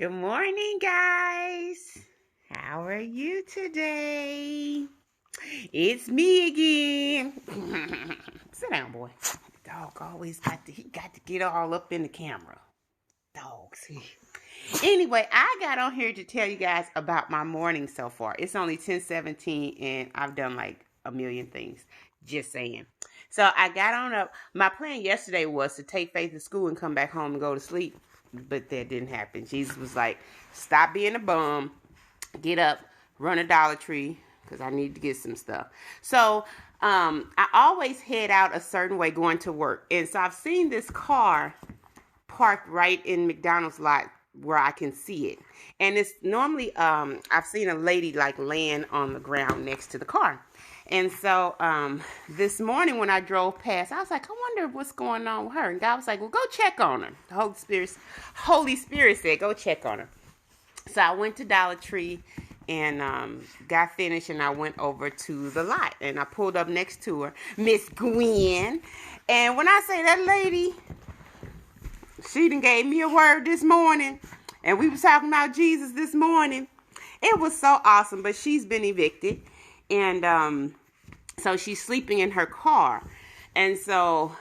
Good morning, guys. How are you today? It's me again. Sit down, boy. The dog always got to get all up in the camera. Dogs. Anyway, I got on here to tell you guys about my morning so far. It's only 10:17 and I've done like a million things. Just saying. So I got on up. My plan yesterday was to take Faith to school and come back home and go to sleep. But that didn't happen. Jesus was like, stop being a bum. Get up, run a Dollar Tree, because I need to get some stuff. So I always head out a certain way going to work. And so I've seen this car parked right in McDonald's lot where I can see it. And it's normally, I've seen a lady like laying on the ground next to the car. And so this morning when I drove past, I was like, I wonder what's going on with her. And God was like, well, go check on her. The Holy Spirit said, go check on her. So I went to Dollar Tree and got finished, and I went over to the lot. And I pulled up next to her, Miss Gwen. And when I say that lady, she done gave me a word this morning. And we was talking about Jesus this morning. It was so awesome, but she's been evicted. And so she's sleeping in her car. And so,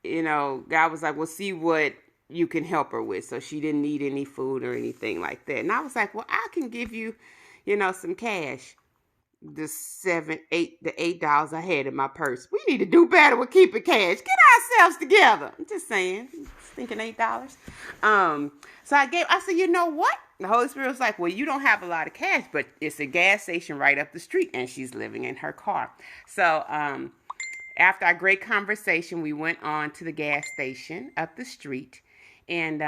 God was like, well, see what you can help her with. So she didn't need any food or anything like that. And I was like, well, I can give you, some cash. The $8 I had in my purse. We need to do better with keeping cash. Get ourselves together. I'm just saying. Thinking $8. So I said, you know what? The Holy Spirit was like, well, you don't have a lot of cash, but it's a gas station right up the street, and she's living in her car. So after our great conversation, we went on to the gas station up the street, and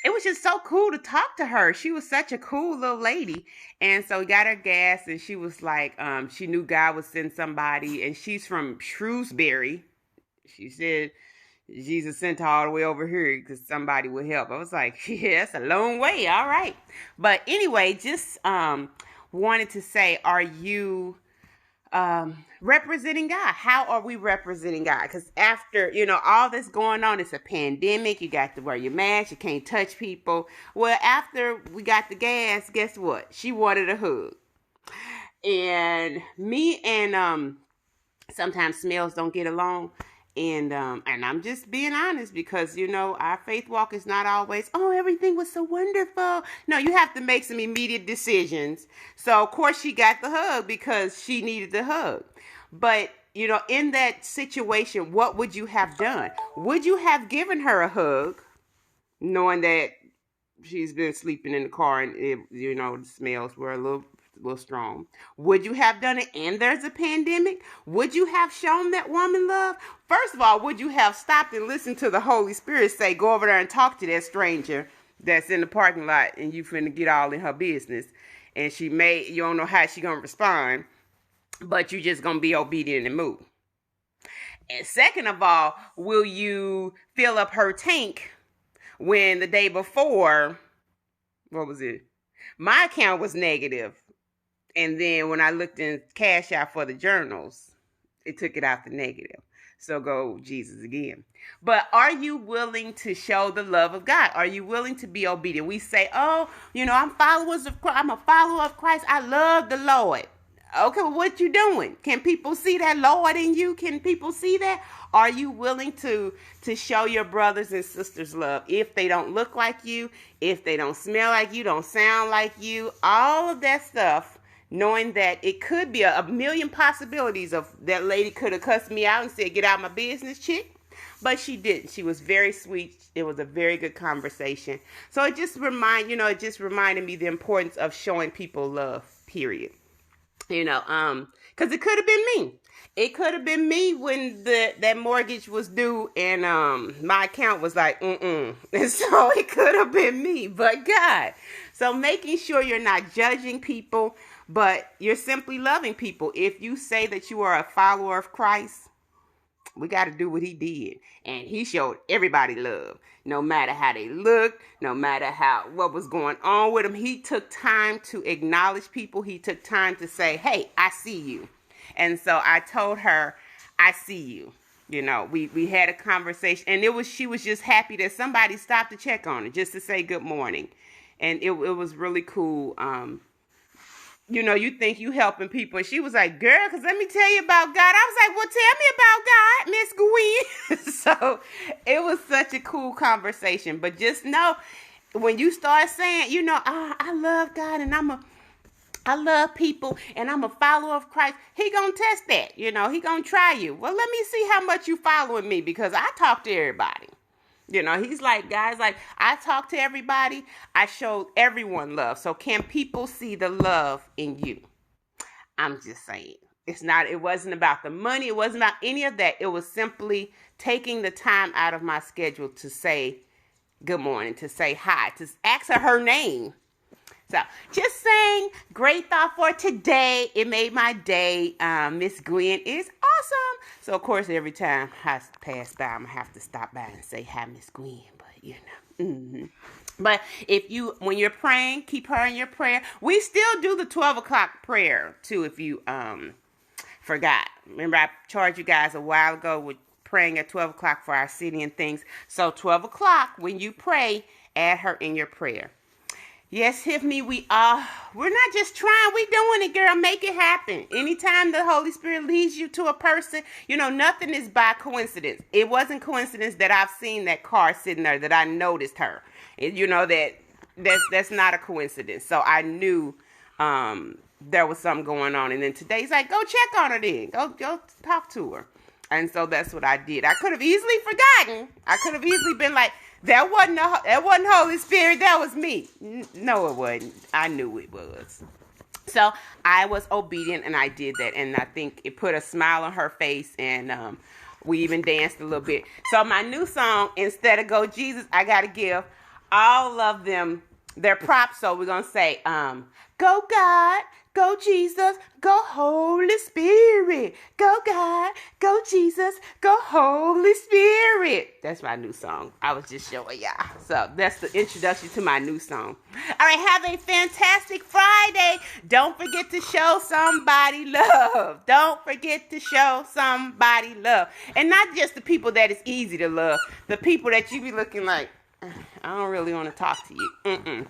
it was just so cool to talk to her. She was such a cool little lady. And so we got her gas, and she was like, she knew God would send somebody, and she's from Shrewsbury. She said Jesus sent her all the way over here because somebody would help. I was like, yeah, that's a long way. All right. But anyway, just wanted to say, are you representing God? How are we representing God? Because after, all this going on, it's a pandemic. You got to wear your mask. You can't touch people. Well, after we got the gas, guess what? She wanted a hug. And me and sometimes smells don't get along. And I'm just being honest because, our faith walk is not always, oh, everything was so wonderful. No, you have to make some immediate decisions. So, of course, she got the hug because she needed the hug. But, in that situation, what would you have done? Would you have given her a hug knowing that she's been sleeping in the car and, the smells were a little strong? Would you have done it and there's a pandemic? Would you have shown that woman love? First of all, would you have stopped and listened to the Holy Spirit say, go over there and talk to that stranger that's in the parking lot and you finna get all in her business? And you don't know how she gonna respond, but you just gonna be obedient and move. And second of all, will you fill up her tank when the day before, what was it? My account was negative. And then when I looked in Cash Out for the journals, it took it out the negative. So go Jesus again. But are you willing to show the love of God? Are you willing to be obedient? We say, oh, I'm followers of Christ. I'm a follower of Christ. I love the Lord. Okay, well, what you doing? Can people see that Lord in you? Can people see that? Are you willing to show your brothers and sisters love? If they don't look like you, if they don't smell like you, don't sound like you, all of that stuff, knowing that it could be a million possibilities of that lady could have cussed me out and said, get out my business, chick. But she didn't. She was very sweet. It was a very good conversation. So it just reminded me the importance of showing people love, period. Because it could have been me. It could have been me when that mortgage was due and my account was like, And so it could have been me, but God. So making sure you're not judging people, but you're simply loving people. If you say that you are a follower of Christ, we got to do what he did. And he showed everybody love. No matter how they looked, no matter what was going on with them. He took time to acknowledge people. He took time to say, hey, I see you. And so I told her, I see you. You know, we had a conversation, and she was just happy that somebody stopped to check on her just to say good morning. And it was really cool. You know, you think you helping people. And she was like, girl, because let me tell you about God. I was like, well, tell me about God, Miss Gwen. So it was such a cool conversation. But just know, when you start saying, you know, I love God and I love people and I'm a follower of Christ, he gonna test that. You know, he gonna try you. Well, let me see how much you following me, because I talk to everybody. You know, he's like, guys, like, I talk to everybody. I showed everyone love. So can people see the love in you? I'm just saying. It wasn't about the money. It wasn't about any of that. It was simply taking the time out of my schedule to say good morning, to say hi, to ask her name. So just saying, great thought for today. It made my day. Miss Gwen is awesome. So, of course, every time I pass by, I'm going to have to stop by and say hi, Miss Gwen. But, you know. Mm-hmm. But when you're praying, keep her in your prayer. We still do the 12 o'clock prayer, too, if you forgot. Remember, I charged you guys a while ago with praying at 12 o'clock for our city and things. So, 12 o'clock, when you pray, add her in your prayer. Yes, Tiffany, we're not just trying, we doing it, girl. Make it happen. Anytime the Holy Spirit leads you to a person, you know, nothing is by coincidence. It wasn't coincidence that I've seen that car sitting there, that I noticed her. You know, that's not a coincidence. So I knew there was something going on. And then today he's like, go check on her then. Go talk to her. And so that's what I did. I could have easily forgotten. I could have easily been like, that wasn't Holy Spirit. That was me. No, it wasn't. I knew it was. So I was obedient and I did that. And I think it put a smile on her face. And we even danced a little bit. So my new song, instead of Go Jesus, I got to give all of them their props. So we're going to say, go God, go Jesus, go Holy Spirit. Go God, go Jesus, go Holy Spirit. That's my new song. I was just showing y'all. So that's the introduction to my new song. All right, have a fantastic Friday. Don't forget to show somebody love. Don't forget to show somebody love. And not just the people that it's easy to love. The people that you be looking like, I don't really want to talk to you.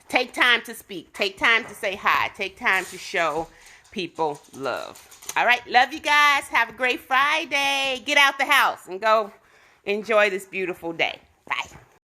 Take time to speak. Take time to say hi. Take time to show people love. All right. Love you guys. Have a great Friday. Get out the house and go enjoy this beautiful day.